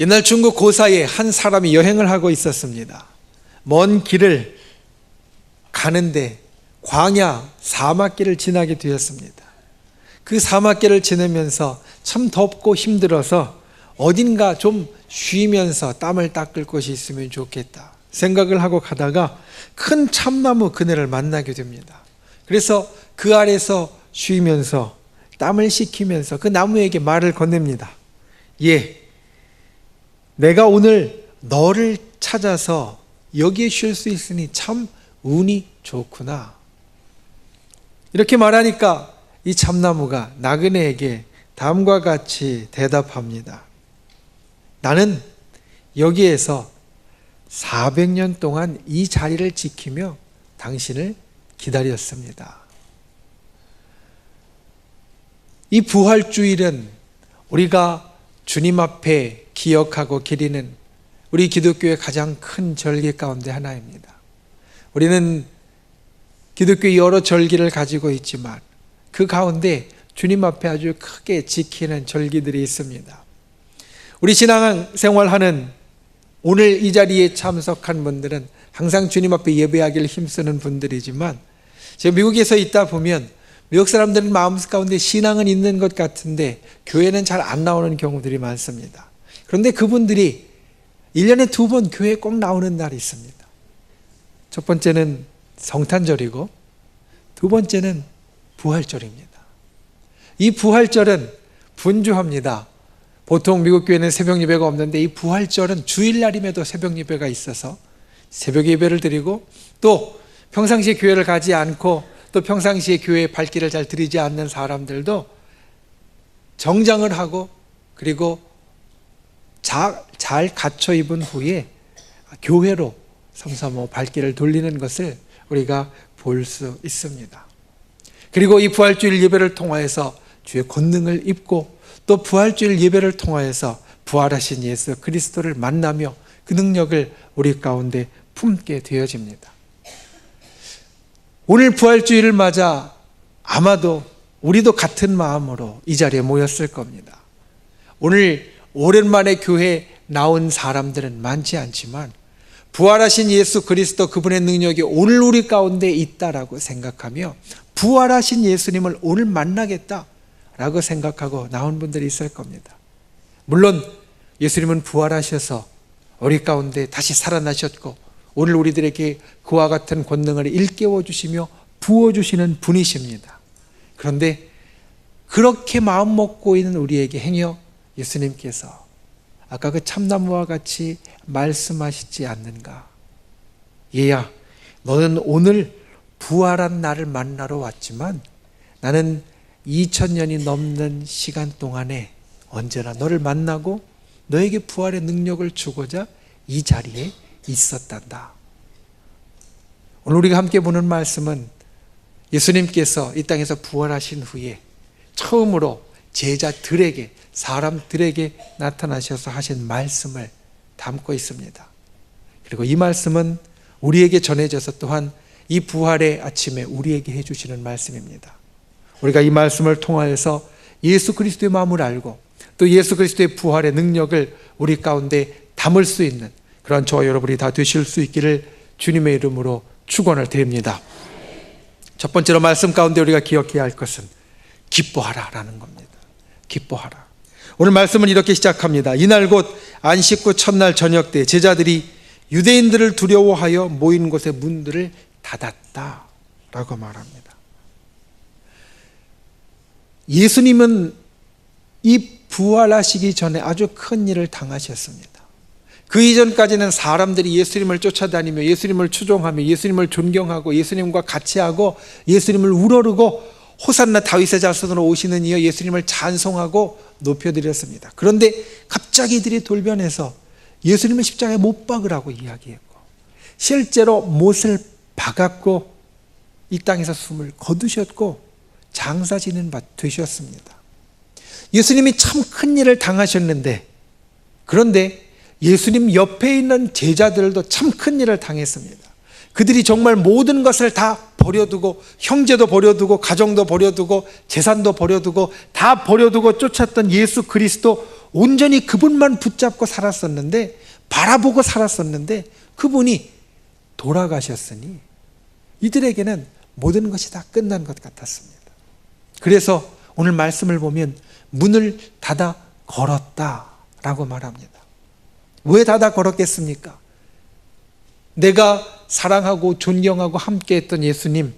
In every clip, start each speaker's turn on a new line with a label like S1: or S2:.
S1: 옛날 중국 고사에 한 사람이 여행을 하고 있었습니다. 먼 길을 가는데 광야 사막길을 지나게 되었습니다. 그 사막길을 지나면서 참 덥고 힘들어서 어딘가 좀 쉬면서 땀을 닦을 곳이 있으면 좋겠다 생각을 하고 가다가 큰 참나무 그늘을 만나게 됩니다. 그래서 그 아래서 쉬면서 땀을 식히면서 그 나무에게 말을 건넵니다. 내가 오늘 너를 찾아서 여기에 쉴 수 있으니 참 운이 좋구나. 이렇게 말하니까 이 참나무가 나그네에게 다음과 같이 대답합니다. 나는 여기에서 400년 동안 이 자리를 지키며 당신을 기다렸습니다. 이 부활주일은 우리가 주님 앞에 기억하고 기리는 우리 기독교의 가장 큰 절기 가운데 하나입니다. 우리는 기독교의 여러 절기를 가지고 있지만 그 가운데 주님 앞에 아주 크게 지키는 절기들이 있습니다. 우리 신앙생활하는 오늘 이 자리에 참석한 분들은 항상 주님 앞에 예배하기를 힘쓰는 분들이지만 제가 미국에서 있다 보면 미국 사람들은 마음 가운데 신앙은 있는 것 같은데 교회는 잘 안 나오는 경우들이 많습니다. 그런데 그분들이 1년에 2번 교회에 꼭 나오는 날이 있습니다. 첫 번째는 성탄절이고 두 번째는 부활절입니다. 이 부활절은 분주합니다. 보통 미국 교회는 새벽 예배가 없는데 이 부활절은 주일날임에도 새벽 예배가 있어서 새벽 예배를 드리고 또 평상시에 교회를 가지 않고 또 평상시에 교회의 발길을 잘 들이지 않는 사람들도 정장을 하고 그리고 잘 갖춰 입은 후에 교회로 삼삼오오 발길을 돌리는 것을 우리가 볼 수 있습니다. 그리고 이 부활주일 예배를 통하여서 주의 권능을 입고 또 부활주일 예배를 통하여서 부활하신 예수 그리스도를 만나며 그 능력을 우리 가운데 품게 되어집니다. 오늘 부활주일을 맞아 아마도 우리도 같은 마음으로 이 자리에 모였을 겁니다. 오늘 오랜만에 교회에 나온 사람들은 많지 않지만 부활하신 예수 그리스도 그분의 능력이 오늘 우리 가운데 있다라고 생각하며 부활하신 예수님을 오늘 만나겠다라고 생각하고 나온 분들이 있을 겁니다. 물론 예수님은 부활하셔서 우리 가운데 다시 살아나셨고 오늘 우리들에게 그와 같은 권능을 일깨워 주시며 부어주시는 분이십니다. 그런데 그렇게 마음 먹고 있는 우리에게 행여 예수님께서 아까 그 참나무와 같이 말씀하시지 않는가? 얘야, 너는 오늘 부활한 나를 만나러 왔지만 나는 2000년이 넘는 시간 동안에 언제나 너를 만나고 너에게 부활의 능력을 주고자 이 자리에 있었단다. 오늘 우리가 함께 보는 말씀은 예수님께서 이 땅에서 부활하신 후에 처음으로 제자들에게 사람들에게 나타나셔서 하신 말씀을 담고 있습니다. 그리고 이 말씀은 우리에게 전해져서 또한 이 부활의 아침에 우리에게 해주시는 말씀입니다. 우리가 이 말씀을 통하여서 예수 그리스도의 마음을 알고 또 예수 그리스도의 부활의 능력을 우리 가운데 담을 수 있는 그런 저와 여러분이 다 되실 수 있기를 주님의 이름으로 축원을 드립니다. 첫 번째로 말씀 가운데 우리가 기억해야 할 것은 기뻐하라라는 겁니다. 기뻐하라. 오늘 말씀은 이렇게 시작합니다. 이날 곧 안식 후 첫날 저녁 때 제자들이 유대인들을 두려워하여 모인 곳의 문들을 닫았다라고 말합니다. 예수님은 이 부활하시기 전에 아주 큰 일을 당하셨습니다. 그 이전까지는 사람들이 예수님을 쫓아다니며 예수님을 추종하며 예수님을 존경하고 예수님과 같이 하고 예수님을 우러르고 호산나 다윗의 자손으로 오시는 이여 예수님을 찬송하고 높여드렸습니다. 그런데 갑자기 이들이 돌변해서 예수님을 십자가에 못 박으라고 이야기했고 실제로 못을 박았고 이 땅에서 숨을 거두셨고 장사 지는 바 되셨습니다. 예수님이 참 큰 일을 당하셨는데 그런데 예수님 옆에 있는 제자들도 참 큰 일을 당했습니다. 그들이 정말 모든 것을 다 버려두고 형제도 버려두고 가정도 버려두고 재산도 버려두고 다 버려두고 쫓았던 예수 그리스도 온전히 그분만 붙잡고 살았었는데, 바라보고 살았었는데 그분이 돌아가셨으니 이들에게는 모든 것이 다 끝난 것 같았습니다. 그래서 오늘 말씀을 보면 문을 닫아 걸었다라고 말합니다. 왜 닫아 걸었겠습니까? 내가 사랑하고 존경하고 함께했던 예수님,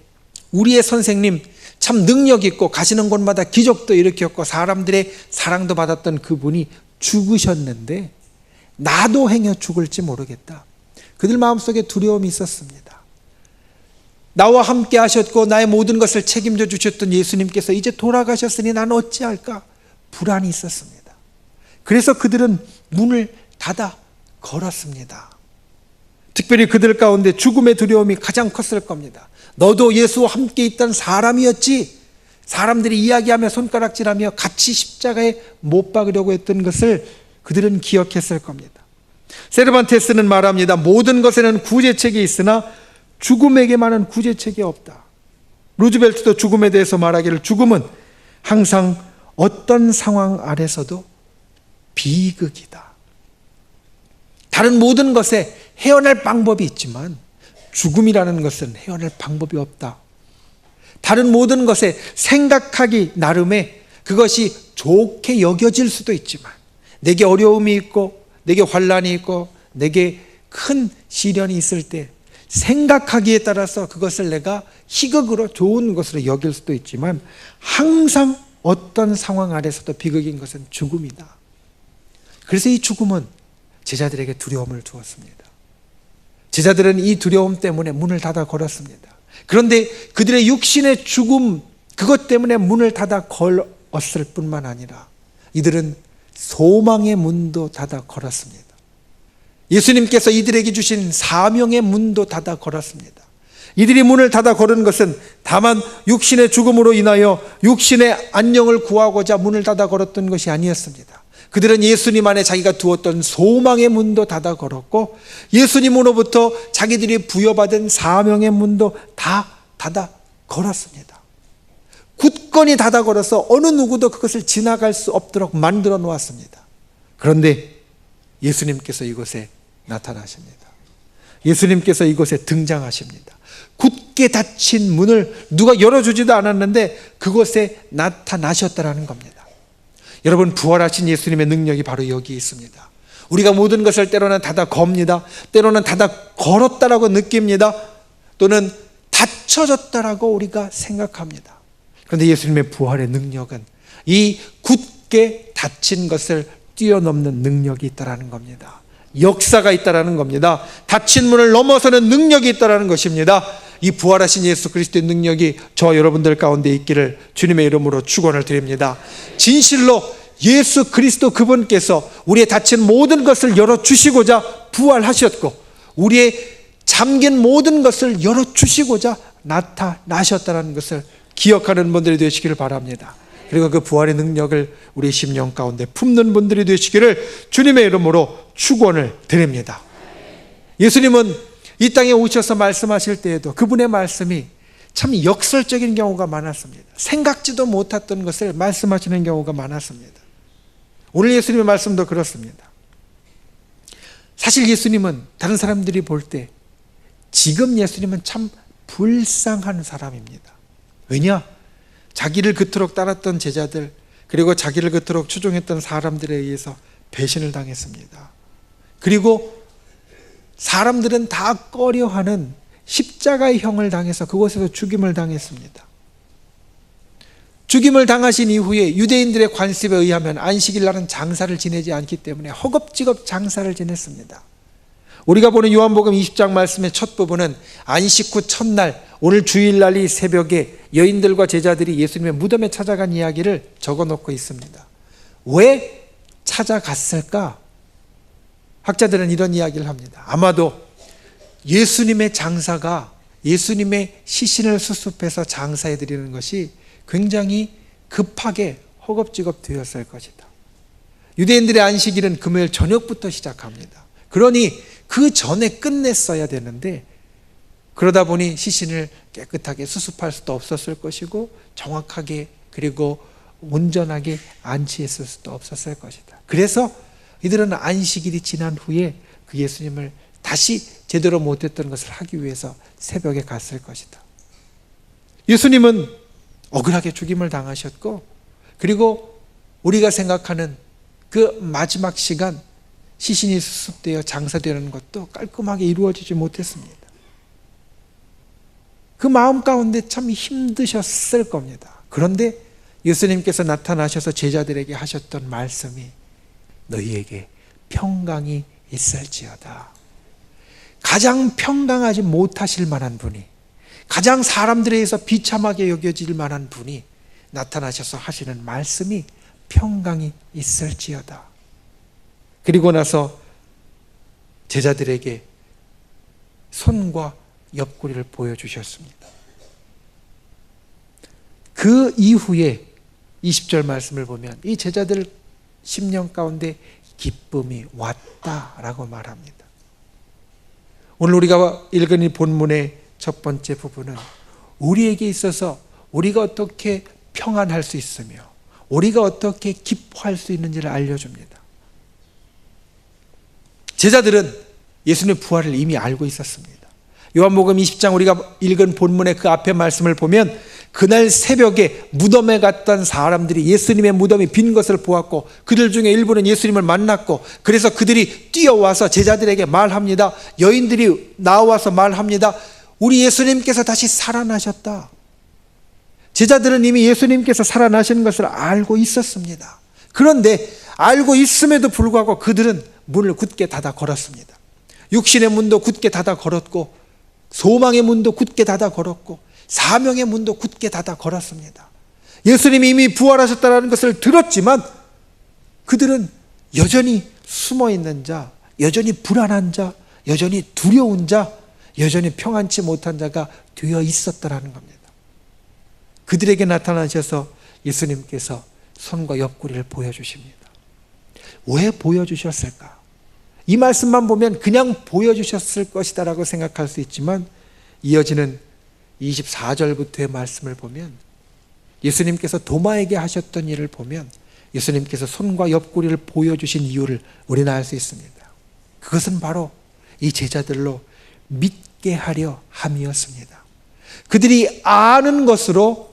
S1: 우리의 선생님, 참 능력 있고 가시는 곳마다 기적도 일으켰고 사람들의 사랑도 받았던 그분이 죽으셨는데 나도 행여 죽을지 모르겠다. 그들 마음속에 두려움이 있었습니다. 나와 함께 하셨고 나의 모든 것을 책임져 주셨던 예수님께서 이제 돌아가셨으니 나는 어찌할까? 불안이 있었습니다. 그래서 그들은 문을 닫아 걸었습니다. 특별히 그들 가운데 죽음의 두려움이 가장 컸을 겁니다. 너도 예수와 함께 있던 사람이었지. 사람들이 이야기하며 손가락질하며 같이 십자가에 못 박으려고 했던 것을 그들은 기억했을 겁니다. 세르반테스는 말합니다. 모든 것에는 구제책이 있으나 죽음에게만은 구제책이 없다. 루즈벨트도 죽음에 대해서 말하기를 죽음은 항상 어떤 상황 아래서도 비극이다. 다른 모든 것에 헤어날 방법이 있지만 죽음이라는 것은 헤어날 방법이 없다. 다른 모든 것에 생각하기 나름의 그것이 좋게 여겨질 수도 있지만 내게 어려움이 있고 내게 환난이 있고 내게 큰 시련이 있을 때 생각하기에 따라서 그것을 내가 희극으로 좋은 것으로 여길 수도 있지만 항상 어떤 상황 아래서도 비극인 것은 죽음이다. 그래서 이 죽음은 제자들에게 두려움을 주었습니다. 제자들은 이 두려움 때문에 문을 닫아 걸었습니다. 그런데 그들의 육신의 죽음, 그것 때문에 문을 닫아 걸었을 뿐만 아니라 이들은 소망의 문도 닫아 걸었습니다. 예수님께서 이들에게 주신 사명의 문도 닫아 걸었습니다. 이들이 문을 닫아 걸은 것은 다만 육신의 죽음으로 인하여 육신의 안녕을 구하고자 문을 닫아 걸었던 것이 아니었습니다. 그들은 예수님 안에 자기가 두었던 소망의 문도 닫아 걸었고 예수님으로부터 자기들이 부여받은 사명의 문도 다 닫아 걸었습니다. 굳건히 닫아 걸어서 어느 누구도 그것을 지나갈 수 없도록 만들어 놓았습니다. 그런데 예수님께서 이곳에 나타나십니다. 예수님께서 이곳에 등장하십니다. 굳게 닫힌 문을 누가 열어주지도 않았는데 그곳에 나타나셨다라는 겁니다. 여러분, 부활하신 예수님의 능력이 바로 여기 있습니다. 우리가 모든 것을 때로는 닫아 겁니다. 때로는 닫아 걸었다라고 느낍니다. 또는 닫혀졌다라고 우리가 생각합니다. 그런데 예수님의 부활의 능력은 이 굳게 닫힌 것을 뛰어넘는 능력이 있다라는 겁니다. 역사가 있다라는 겁니다. 닫힌 문을 넘어서는 능력이 있다라는 것입니다. 이 부활하신 예수 그리스도의 능력이 저와 여러분들 가운데 있기를 주님의 이름으로 축원을 드립니다. 진실로 예수 그리스도 그분께서 우리의 닫힌 모든 것을 열어주시고자 부활하셨고 우리의 잠긴 모든 것을 열어주시고자 나타나셨다는 것을 기억하는 분들이 되시기를 바랍니다. 그리고 그 부활의 능력을 우리 심령 가운데 품는 분들이 되시기를 주님의 이름으로 축원을 드립니다. 예수님은 이 땅에 오셔서 말씀하실 때에도 그분의 말씀이 참 역설적인 경우가 많았습니다. 생각지도 못했던 것을 말씀하시는 경우가 많았습니다. 오늘 예수님의 말씀도 그렇습니다. 사실 예수님은 다른 사람들이 볼 때 지금 예수님은 참 불쌍한 사람입니다. 왜냐? 자기를 그토록 따랐던 제자들 그리고 자기를 그토록 추종했던 사람들에 의해서 배신을 당했습니다. 그리고 사람들은 다 꺼려하는 십자가의 형을 당해서 그곳에서 죽임을 당했습니다. 죽임을 당하신 이후에 유대인들의 관습에 의하면 안식일 날은 장사를 지내지 않기 때문에 허겁지겁 장사를 지냈습니다. 우리가 보는 요한복음 20장 말씀의 첫 부분은 안식 후 첫날 오늘 주일날이 새벽에 여인들과 제자들이 예수님의 무덤에 찾아간 이야기를 적어놓고 있습니다. 왜 찾아갔을까? 학자들은 이런 이야기를 합니다. 아마도 예수님의 장사가 예수님의 시신을 수습해서 장사해드리는 것이 굉장히 급하게 허겁지겁 되었을 것이다. 유대인들의 안식일은 금요일 저녁부터 시작합니다. 그러니 그 전에 끝냈어야 되는데 그러다 보니 시신을 깨끗하게 수습할 수도 없었을 것이고 정확하게 그리고 온전하게 안치했을 수도 없었을 것이다. 그래서 이들은 안식일이 지난 후에 그 예수님을 다시 제대로 못했던 것을 하기 위해서 새벽에 갔을 것이다. 예수님은 억울하게 죽임을 당하셨고, 그리고 우리가 생각하는 그 마지막 시간 시신이 수습되어 장사되는 것도 깔끔하게 이루어지지 못했습니다. 그 마음 가운데 참 힘드셨을 겁니다. 그런데 예수님께서 나타나셔서 제자들에게 하셨던 말씀이 너희에게 평강이 있을지어다. 가장 평강하지 못하실 만한 분이, 가장 사람들에 의해서 비참하게 여겨질 만한 분이 나타나셔서 하시는 말씀이 평강이 있을지어다. 그리고 나서 제자들에게 손과 옆구리를 보여주셨습니다. 그 이후에 20절 말씀을 보면 이 제자들 심령 가운데 기쁨이 왔다라고 말합니다. 오늘 우리가 읽은 이 본문의 첫 번째 부분은 우리에게 있어서 우리가 어떻게 평안할 수 있으며 우리가 어떻게 기뻐할 수 있는지를 알려줍니다. 제자들은 예수님의 부활을 이미 알고 있었습니다. 요한복음 20장 우리가 읽은 본문의 그 앞에 말씀을 보면 그날 새벽에 무덤에 갔던 사람들이 예수님의 무덤이 빈 것을 보았고 그들 중에 일부는 예수님을 만났고, 그래서 그들이 뛰어와서 제자들에게 말합니다. 여인들이 나와서 말합니다. 우리 예수님께서 다시 살아나셨다. 제자들은 이미 예수님께서 살아나시는 것을 알고 있었습니다. 그런데 알고 있음에도 불구하고 그들은 문을 굳게 닫아 걸었습니다. 육신의 문도 굳게 닫아 걸었고, 소망의 문도 굳게 닫아 걸었고, 사명의 문도 굳게 닫아 걸었습니다. 예수님이 이미 부활하셨다는 것을 들었지만 그들은 여전히 숨어있는 자, 여전히 불안한 자, 여전히 두려운 자, 여전히 평안치 못한 자가 되어 있었다는 겁니다. 그들에게 나타나셔서 예수님께서 손과 옆구리를 보여주십니다. 왜 보여주셨을까? 이 말씀만 보면 그냥 보여주셨을 것이다 라고 생각할 수 있지만, 이어지는 24절부터의 말씀을 보면 예수님께서 도마에게 하셨던 일을 보면 예수님께서 손과 옆구리를 보여주신 이유를 우리는 알 수 있습니다. 그것은 바로 이 제자들로 믿게 하려 함이었습니다. 그들이 아는 것으로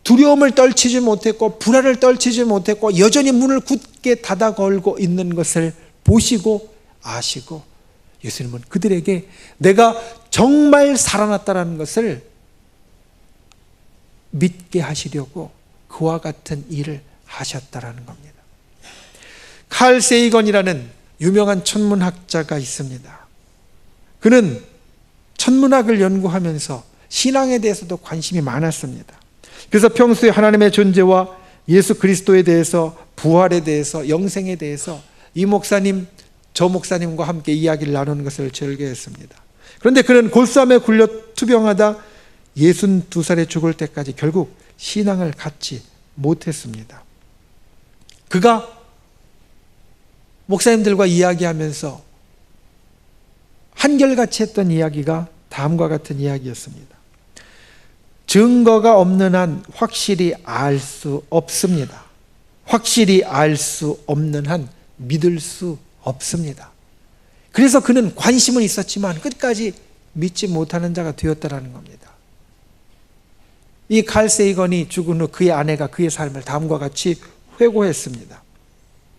S1: 두려움을 떨치지 못했고 불안을 떨치지 못했고 여전히 문을 굳게 닫아 걸고 있는 것을 보시고 아시고, 예수님은 그들에게 내가 정말 살아났다는 것을 믿게 하시려고 그와 같은 일을 하셨다라는 겁니다. 칼 세이건이라는 유명한 천문학자가 있습니다. 그는 천문학을 연구하면서 신앙에 대해서도 관심이 많았습니다. 그래서 평소에 하나님의 존재와 예수 그리스도에 대해서, 부활에 대해서, 영생에 대해서 이 목사님, 저 목사님과 함께 이야기를 나누는 것을 즐겨했습니다. 그런데 그는 골수암에 굴려 투병하다 62살에 죽을 때까지 결국 신앙을 갖지 못했습니다. 그가 목사님들과 이야기하면서 한결같이 했던 이야기가 다음과 같은 이야기였습니다. 증거가 없는 한 확실히 알 수 없습니다. 확실히 알 수 없는 한 믿을 수 없습니다. 그래서 그는 관심은 있었지만 끝까지 믿지 못하는 자가 되었다는 겁니다. 이 칼 세이건이 죽은 후 그의 아내가 그의 삶을 다음과 같이 회고했습니다.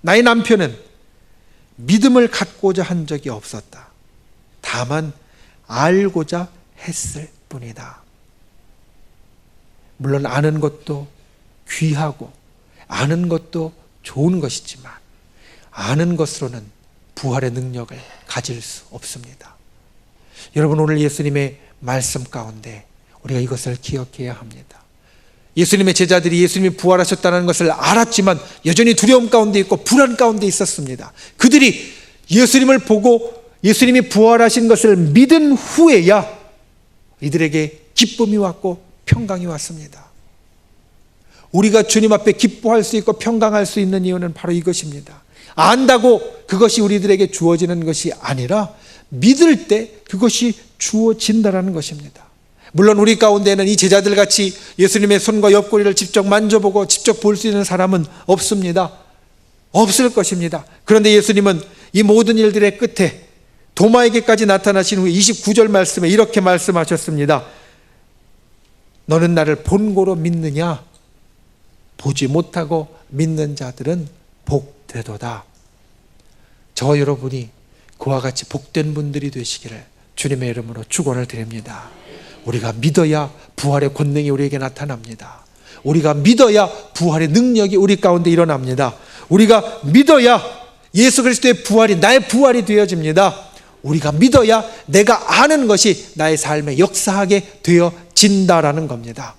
S1: 나의 남편은 믿음을 갖고자 한 적이 없었다. 다만 알고자 했을 뿐이다. 물론 아는 것도 귀하고 아는 것도 좋은 것이지만 아는 것으로는 부활의 능력을 가질 수 없습니다. 여러분, 오늘 예수님의 말씀 가운데 우리가 이것을 기억해야 합니다. 예수님의 제자들이 예수님이 부활하셨다는 것을 알았지만 여전히 두려움 가운데 있고 불안 가운데 있었습니다. 그들이 예수님을 보고 예수님이 부활하신 것을 믿은 후에야 이들에게 기쁨이 왔고 평강이 왔습니다. 우리가 주님 앞에 기뻐할 수 있고 평강할 수 있는 이유는 바로 이것입니다. 안다고 그것이 우리들에게 주어지는 것이 아니라 믿을 때 그것이 주어진다라는 것입니다. 물론 우리 가운데는 이 제자들 같이 예수님의 손과 옆구리를 직접 만져보고 직접 볼 수 있는 사람은 없습니다. 없을 것입니다. 그런데 예수님은 이 모든 일들의 끝에 도마에게까지 나타나신 후에 29절 말씀에 이렇게 말씀하셨습니다. 너는 나를 본고로 믿느냐? 보지 못하고 믿는 자들은 복되도다. 저와 여러분이 그와 같이 복된 분들이 되시기를 주님의 이름으로 축원을 드립니다. 우리가 믿어야 부활의 권능이 우리에게 나타납니다. 우리가 믿어야 부활의 능력이 우리 가운데 일어납니다. 우리가 믿어야 예수 그리스도의 부활이 나의 부활이 되어집니다. 우리가 믿어야 내가 아는 것이 나의 삶에 역사하게 되어진다라는 겁니다.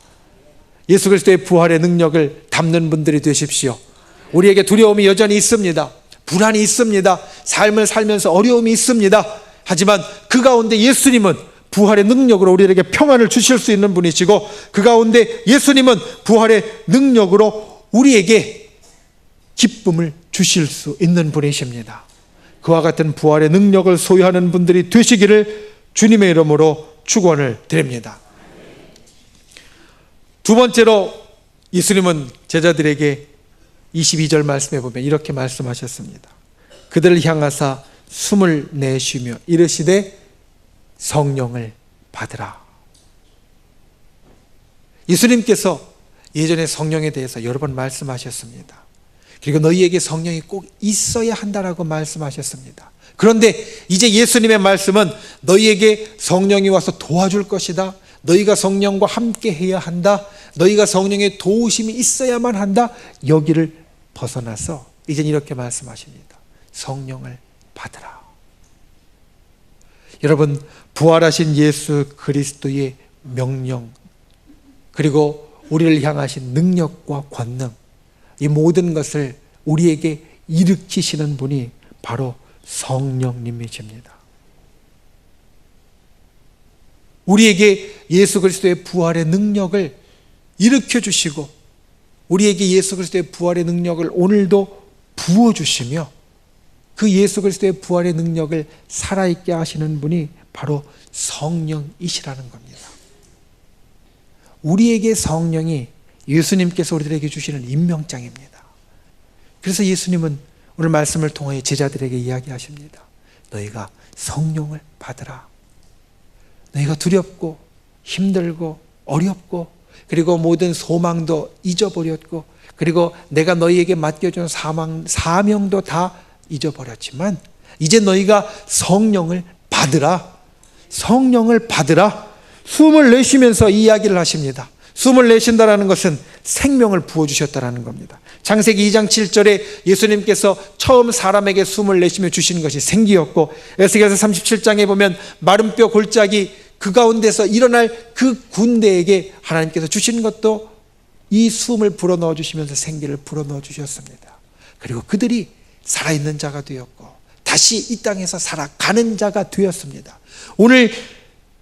S1: 예수 그리스도의 부활의 능력을 담는 분들이 되십시오. 우리에게 두려움이 여전히 있습니다. 불안이 있습니다. 삶을 살면서 어려움이 있습니다. 하지만 그 가운데 예수님은 부활의 능력으로 우리에게 평안을 주실 수 있는 분이시고, 그 가운데 예수님은 부활의 능력으로 우리에게 기쁨을 주실 수 있는 분이십니다. 그와 같은 부활의 능력을 소유하는 분들이 되시기를 주님의 이름으로 축원을 드립니다. 두 번째로 예수님은 제자들에게 22절 말씀에 보면 이렇게 말씀하셨습니다. 그들을 향하사 숨을 내쉬며 이르시되 성령을 받으라. 예수님께서 예전에 성령에 대해서 여러 번 말씀하셨습니다. 그리고 너희에게 성령이 꼭 있어야 한다라고 말씀하셨습니다. 그런데 이제 예수님의 말씀은 너희에게 성령이 와서 도와줄 것이다. 너희가 성령과 함께 해야 한다. 너희가 성령의 도우심이 있어야만 한다. 여기를 벗어나서 이제 이렇게 말씀하십니다. 성령을 받으라. 여러분, 부활하신 예수 그리스도의 명령, 그리고 우리를 향하신 능력과 권능, 이 모든 것을 우리에게 일으키시는 분이 바로 성령님이십니다. 우리에게 예수 그리스도의 부활의 능력을 일으켜 주시고 우리에게 예수 그리스도의 부활의 능력을 오늘도 부어주시며 그 예수 그리스도의 부활의 능력을 살아있게 하시는 분이 바로 성령이시라는 겁니다. 우리에게 성령이 예수님께서 우리들에게 주시는 임명장입니다. 그래서 예수님은 오늘 말씀을 통해 제자들에게 이야기하십니다. 너희가 성령을 받으라. 너희가 두렵고 힘들고 어렵고 그리고 모든 소망도 잊어버렸고 그리고 내가 너희에게 맡겨준 사명도 다 잊어버렸지만 이제 너희가 성령을 받으라. 성령을 받으라. 숨을 내쉬면서 이 이야기를 하십니다. 숨을 내쉰다는 것은 생명을 부어주셨다는 겁니다. 창세기 2장 7절에 예수님께서 처음 사람에게 숨을 내쉬며 주신 것이 생기였고, 에스겔서 37장에 보면 마른 뼈 골짜기 그 가운데서 일어날 그 군대에게 하나님께서 주신 것도 이 숨을 불어넣어 주시면서 생기를 불어넣어 주셨습니다. 그리고 그들이 살아있는 자가 되었고 다시 이 땅에서 살아가는 자가 되었습니다. 오늘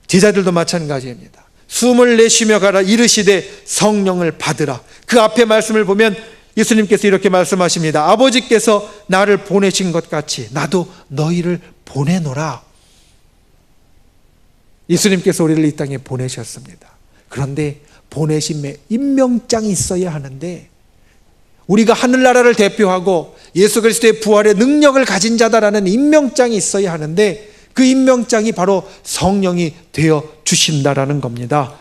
S1: 제자들도 마찬가지입니다. 숨을 내쉬며 가라 이르시되 성령을 받으라. 그 앞에 말씀을 보면 예수님께서 이렇게 말씀하십니다. 아버지께서 나를 보내신 것 같이 나도 너희를 보내노라. 예수님께서 우리를 이 땅에 보내셨습니다. 그런데 보내심에 임명장이 있어야 하는데 우리가 하늘나라를 대표하고 예수 그리스도의 부활의 능력을 가진 자다라는 임명장이 있어야 하는데 그 임명장이 바로 성령이 되어 주신다라는 겁니다.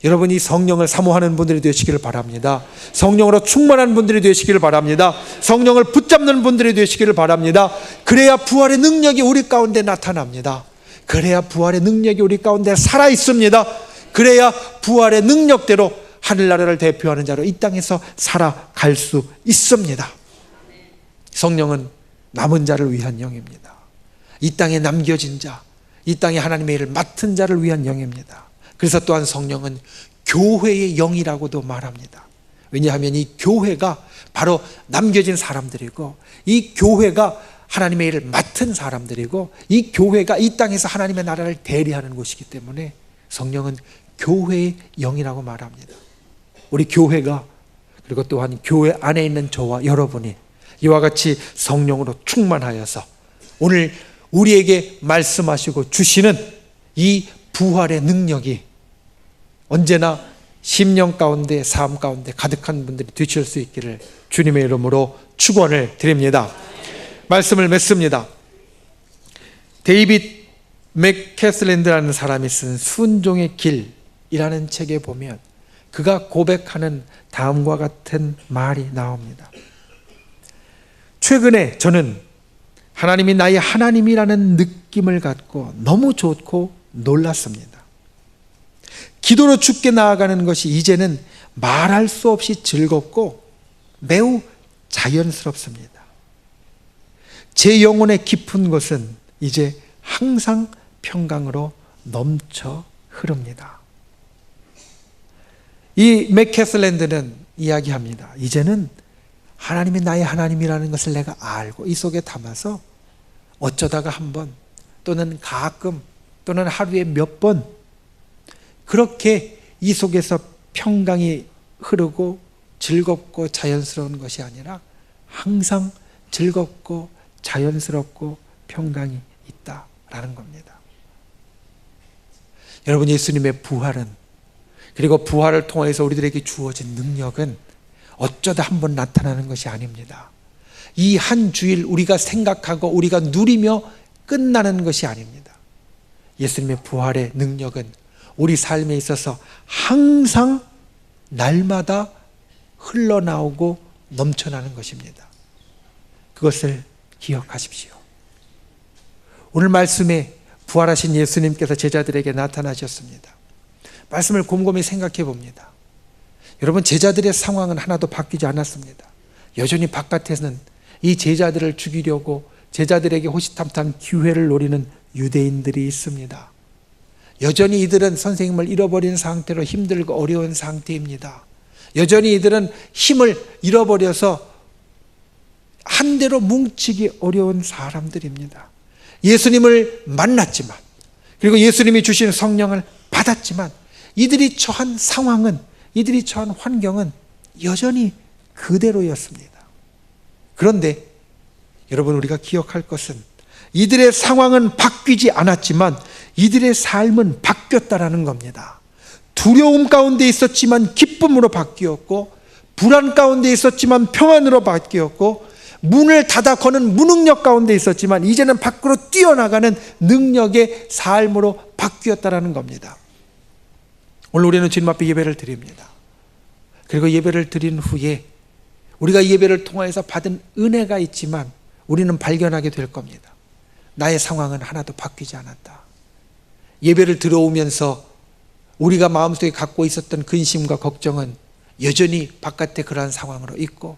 S1: 여러분이 성령을 사모하는 분들이 되시기를 바랍니다. 성령으로 충만한 분들이 되시기를 바랍니다. 성령을 붙잡는 분들이 되시기를 바랍니다. 그래야 부활의 능력이 우리 가운데 나타납니다. 그래야 부활의 능력이 우리 가운데 살아있습니다. 그래야 부활의 능력대로 하늘나라를 대표하는 자로 이 땅에서 살아갈 수 있습니다. 성령은 남은 자를 위한 영입니다. 이 땅에 남겨진 자, 이 땅에 하나님의 일을 맡은 자를 위한 영입니다. 그래서 또한 성령은 교회의 영이라고도 말합니다. 왜냐하면 이 교회가 바로 남겨진 사람들이고 이 교회가 하나님의 일을 맡은 사람들이고 이 교회가 이 땅에서 하나님의 나라를 대리하는 곳이기 때문에 성령은 교회의 영이라고 말합니다. 우리 교회가 그리고 또한 교회 안에 있는 저와 여러분이 이와 같이 성령으로 충만하여서 오늘 우리에게 말씀하시고 주시는 이 부활의 능력이 언제나 심령 가운데 삶 가운데 가득한 분들이 되실 수 있기를 주님의 이름으로 축원을 드립니다. 말씀을 맺습니다. 데이빗 맥캐슬랜드라는 사람이 쓴 순종의 길이라는 책에 보면 그가 고백하는 다음과 같은 말이 나옵니다. 최근에 저는 하나님이 나의 하나님이라는 느낌을 갖고 너무 좋고 놀랐습니다. 기도로 주께 나아가는 것이 이제는 말할 수 없이 즐겁고 매우 자연스럽습니다. 제 영혼의 깊은 곳은 이제 항상 평강으로 넘쳐 흐릅니다. 이 맥캐슬랜드는 이야기합니다. 이제는 하나님이 나의 하나님이라는 것을 내가 알고 이 속에 담아서 어쩌다가 한 번 또는 가끔 또는 하루에 몇 번 그렇게 이 속에서 평강이 흐르고 즐겁고 자연스러운 것이 아니라 항상 즐겁고 자연스럽고 평강이 있다라는 겁니다. 여러분, 예수님의 부활은, 그리고 부활을 통해서 우리들에게 주어진 능력은 어쩌다 한 번 나타나는 것이 아닙니다. 이 한 주일 우리가 생각하고 우리가 누리며 끝나는 것이 아닙니다. 예수님의 부활의 능력은 우리 삶에 있어서 항상 날마다 흘러나오고 넘쳐나는 것입니다. 그것을 기억하십시오. 오늘 말씀에 부활하신 예수님께서 제자들에게 나타나셨습니다. 말씀을 곰곰이 생각해 봅니다. 여러분, 제자들의 상황은 하나도 바뀌지 않았습니다. 여전히 바깥에서는 이 제자들을 죽이려고 제자들에게 호시탐탐 기회를 노리는 유대인들이 있습니다. 여전히 이들은 선생님을 잃어버린 상태로 힘들고 어려운 상태입니다. 여전히 이들은 힘을 잃어버려서 한대로 뭉치기 어려운 사람들입니다. 예수님을 만났지만, 그리고 예수님이 주신 성령을 받았지만 이들이 처한 상황은, 이들이 처한 환경은 여전히 그대로였습니다. 그런데 여러분, 우리가 기억할 것은 이들의 상황은 바뀌지 않았지만 이들의 삶은 바뀌었다라는 겁니다. 두려움 가운데 있었지만 기쁨으로 바뀌었고, 불안 가운데 있었지만 평안으로 바뀌었고, 문을 닫아 거는 무능력 가운데 있었지만 이제는 밖으로 뛰어나가는 능력의 삶으로 바뀌었다라는 겁니다. 오늘 우리는 주님 앞에 예배를 드립니다. 그리고 예배를 드린 후에 우리가 예배를 통해서 받은 은혜가 있지만 우리는 발견하게 될 겁니다. 나의 상황은 하나도 바뀌지 않았다. 예배를 들어오면서 우리가 마음속에 갖고 있었던 근심과 걱정은 여전히 바깥에 그러한 상황으로 있고,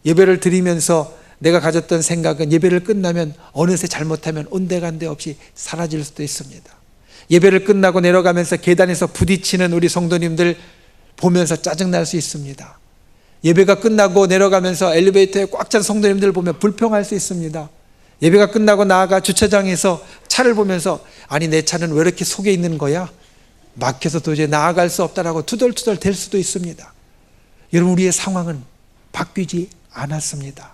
S1: 예배를 드리면서 내가 가졌던 생각은 예배를 끝나면 어느새 잘못하면 온데간데 없이 사라질 수도 있습니다. 예배를 끝나고 내려가면서 계단에서 부딪히는 우리 성도님들 보면서 짜증날 수 있습니다. 예배가 끝나고 내려가면서 엘리베이터에 꽉 찬 성도님들 보면 불평할 수 있습니다. 예배가 끝나고 나아가 주차장에서 차를 보면서 아니 내 차는 왜 이렇게 속에 있는 거야? 막혀서 도저히 나아갈 수 없다라고 투덜투덜 댈 수도 있습니다. 여러분, 우리의 상황은 바뀌지 않았습니다.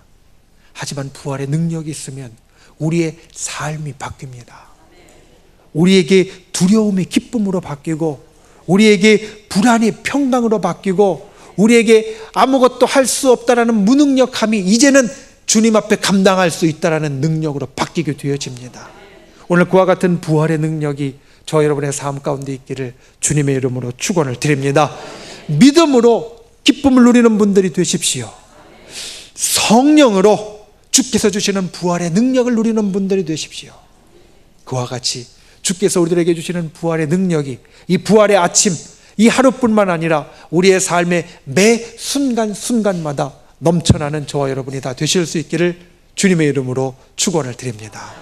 S1: 하지만 부활의 능력이 있으면 우리의 삶이 바뀝니다. 우리에게 두려움이 기쁨으로 바뀌고, 우리에게 불안이 평강으로 바뀌고, 우리에게 아무것도 할 수 없다라는 무능력함이 이제는 주님 앞에 감당할 수 있다라는 능력으로 바뀌게 되어집니다. 오늘 그와 같은 부활의 능력이 저 여러분의 삶 가운데 있기를 주님의 이름으로 축원을 드립니다. 믿음으로 기쁨을 누리는 분들이 되십시오. 성령으로 주께서 주시는 부활의 능력을 누리는 분들이 되십시오. 그와 같이 주께서 우리들에게 주시는 부활의 능력이 이 부활의 아침, 이 하루뿐만 아니라 우리의 삶의 매 순간순간마다 넘쳐나는 저와 여러분이 다 되실 수 있기를 주님의 이름으로 축원을 드립니다.